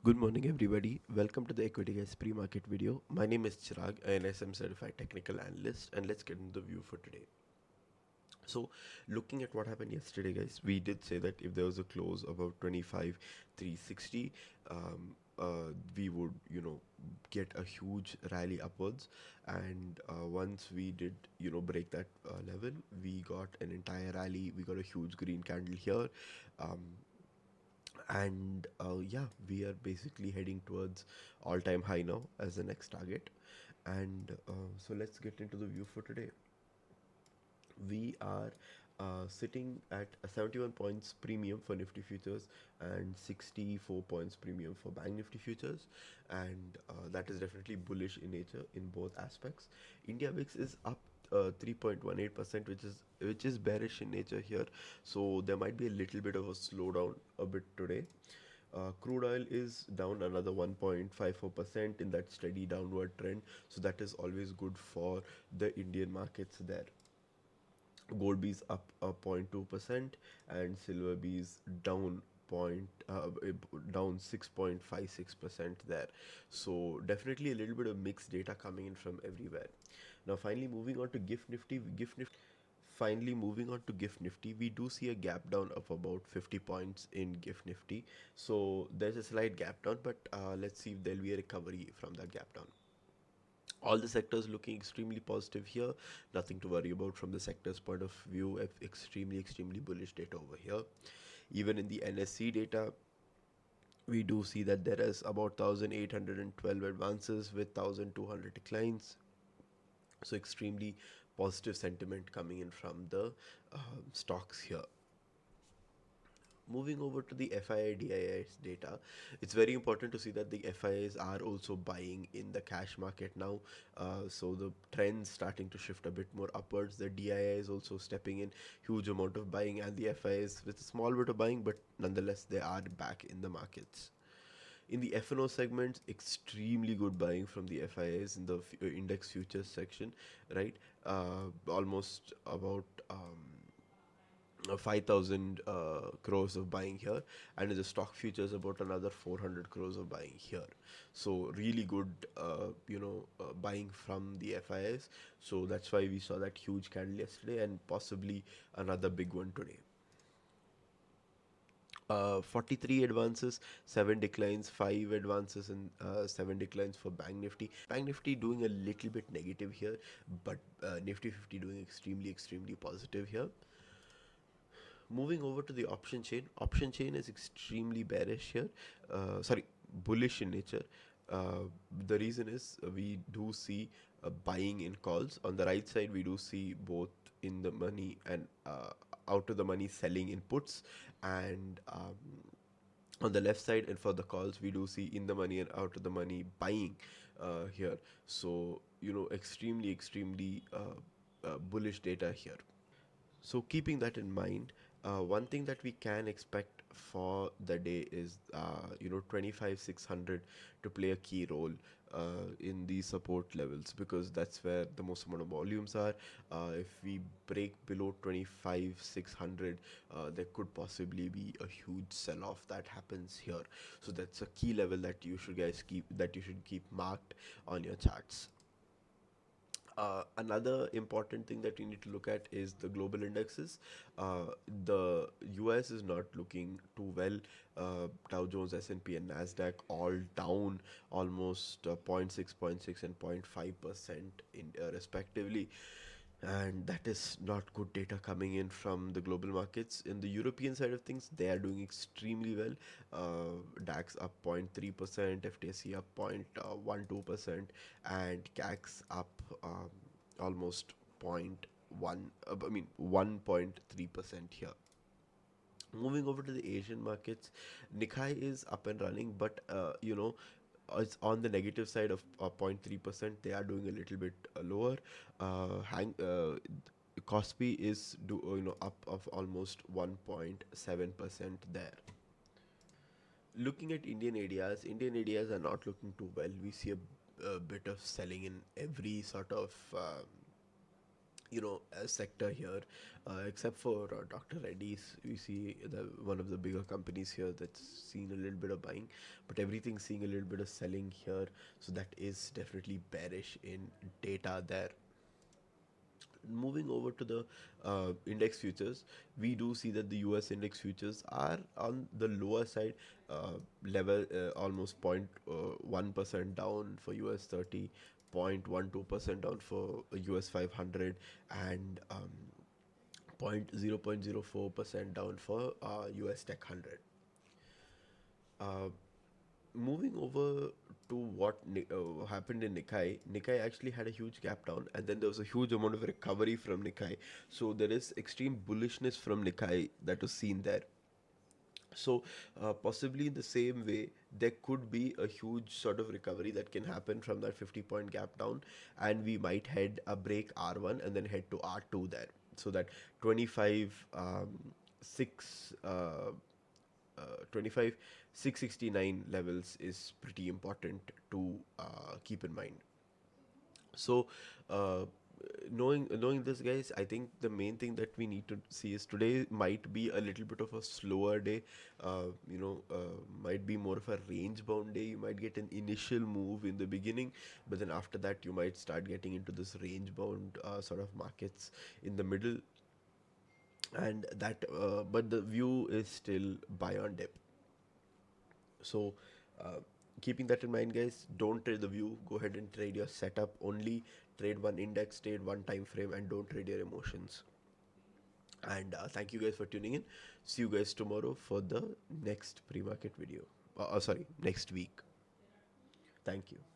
Good morning, everybody. Welcome to the Equity Guys pre-market video. My name is Chirag, a NISM certified technical analyst, and let's get into the view for today. So, looking at what happened yesterday, guys, we did say that if there was a close above 25,360, we would, get a huge rally upwards. And once we did, break that level, we got an entire rally. We got a huge green candle here. Um, and yeah, we are basically heading towards all-time high now as the next target. And so let's get into the view for today. We are sitting at a 71 points premium for Nifty futures and 64 points premium for Bank Nifty futures, and that is definitely bullish in nature in both aspects. India VIX is up 3.18%, which is bearish in nature here, so there might be a little bit of a slowdown a bit today. Crude oil is down another 1.54% in that steady downward trend, so that is always good for the Indian markets there. Gold bees up 0.2% and silver bees down down 6.56% there. So definitely a little bit of mixed data coming in from everywhere. Now finally moving on to gift nifty, we do see a gap down of about 50 points in gift nifty. So there's a slight gap down, but let's see if there'll be a recovery from that gap down. All the sectors looking extremely positive here. Nothing to worry about from the sector's point of view. Extremely bullish data over here. Even in the NSC data, we do see that there is about 1812 advances with 1200 declines. So extremely positive sentiment coming in from the stocks here. Moving over to the FII DIIs data, it's very important to see that the FIIs are also buying in the cash market now. So the trend's starting to shift a bit more upwards. The DII is also stepping in, huge amount of buying, and the FIIs with a small bit of buying, but nonetheless they are back in the markets. In the FNO segments, extremely good buying from the FIIs in the index futures section, right? Almost about 5,000 crores of buying here, and in the stock futures about another 400 crores of buying here. So really good buying from the FIS. So that's why we saw that huge candle yesterday and possibly another big one today. 43 advances, 7 declines, 5 advances, and 7 declines for Bank Nifty. Bank Nifty doing a little bit negative here, but Nifty 50 doing extremely positive here. Moving over to the option chain is extremely bearish here. Sorry, bullish in nature. The reason is we do see buying in calls. On the right side, we do see both in the money and out of the money selling in puts, and on the left side and for the calls we do see in the money and out of the money buying here. So extremely bullish data here. So keeping that in mind, one thing that we can expect for the day is 25,600 to play a key role in the support levels, because that's where the most amount of volumes are. If we break below 25,600, there could possibly be a huge sell-off that happens here. So that's a key level that you should keep marked on your charts. Another important thing that we need to look at is the global indexes. The US is not looking too well. Dow Jones, S&P, and Nasdaq all down almost zero point 6 and 0.5% in respectively, and that is not good data coming in from the global markets. In the European side of things, they are doing extremely well. DAX up 0.3%, FTSE up 0.12%, and CAC up almost zero point 0.1, 1.3% here. Moving over to the Asian markets, Nikkei is up and running, but it's on the negative side of 0.3%. They are doing a little bit lower. Kospi is up of almost 1.7% there. Looking at Indian ADRs are not looking too well. We see a bit of selling in every sort of sector here, except for Dr. Reddy's. We see the one of the bigger companies here that's seen a little bit of buying, but everything's seeing a little bit of selling here. So that is definitely bearish in data there. Moving over to the index futures, we do see that the US index futures are on the lower side, level, almost 0.1% down for US 30, 0.12% down for US 500, and 0.04% down for US Tech 100. Uh, Moving over to what happened in Nikkei, Nikkei actually had a huge gap down, and then there was a huge amount of recovery from Nikkei. So there is extreme bullishness from Nikkei that was seen there. So, possibly in the same way, there could be a huge sort of recovery that can happen from that 50-point gap down, and we might head a break R1 and then head to R2 there. So that 25 6 25 669 levels is pretty important to keep in mind. So, uh, knowing this, guys, I think the main thing that we need to see is today might be a little bit of a slower day. Might be more of a range bound day. You might get an initial move in the beginning, but then after that you might start getting into this range bound sort of markets in the middle, and that but the view is still buy on dip. So, uh, keeping that in mind, guys, don't trade the view. Go ahead and trade your setup. Only trade one index, trade one time frame, and don't trade your emotions. And thank you guys for tuning in. See you guys tomorrow for the next pre market video. Sorry, next week. Thank you.